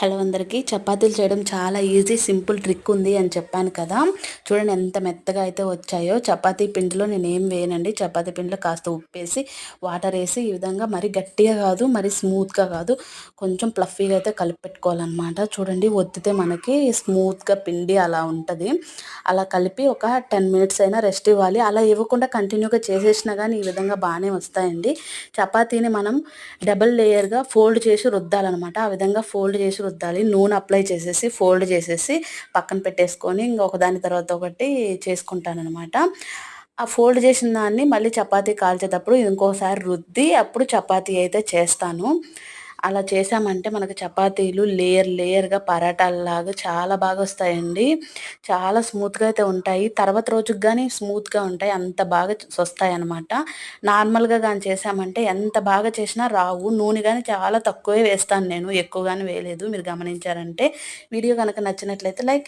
Hello అందరికీ. చపాతీలు చేయడం చాలా ఈజీ, సింపుల్ ట్రిక్ ఉంది అని చెప్పాను కదా. చూడండి ఎంత మెత్తగా అయితే వచ్చాయో. చపాతీ పిండిలో నేనేం వేయనండి. చపాతీ పిండిలో కాస్త ఉప్పేసి వాటర్ వేసి ఈ విధంగా మరి గట్టిగా కాదు, మరి స్మూత్గా కాదు, కొంచెం ప్లఫీగా అయితే కలిపి పెట్టుకోవాలన్నమాట. చూడండి ఒత్తితే మనకి స్మూత్గా పిండి అలా ఉంటుంది. అలా కలిపి ఒక 10 మినిట్స్ అయినా రెస్ట్ ఇవ్వాలి. అలా ఇవ్వకుండా కంటిన్యూగా చేసేసినా కానీ ఈ విధంగా బాగానే వస్తాయండి. చపాతీని మనం డబుల్ లేయర్గా ఫోల్డ్ చేసి రుద్దాలన్నమాట. ఆ విధంగా ఫోల్డ్ చేసి రుద్దాలి. నూనె అప్లై చేసేసి ఫోల్డ్ చేసేసి పక్కన పెట్టేసుకొని ఇంకొక దాని తర్వాత ఒకటి చేసుకుంటానన్నమాట. ఆ ఫోల్డ్ చేసిన దాన్ని మళ్ళీ చపాతీ కాల్చేటప్పుడు ఇంకోసారి రుద్ది అప్పుడు చపాతీ అయితే చేస్తాను. అలా చేసామంటే మనకు చపాతీలు లేయర్గా పరాటాలలాగా చాలా బాగా వస్తాయండి. చాలా స్మూత్గా అయితే ఉంటాయి. తర్వాత రోజుకి కానీ స్మూత్గా ఉంటాయి. అంత బాగా వస్తాయన్నమాట. నార్మల్గా కానీ చేసామంటే ఎంత బాగా చేసినా రావు. నూనె కానీ చాలా తక్కువే వేస్తాను నేను, ఎక్కువగానే వేయలేదు. మీరు గమనించారంటే. వీడియో కనుక నచ్చినట్లయితే లైక్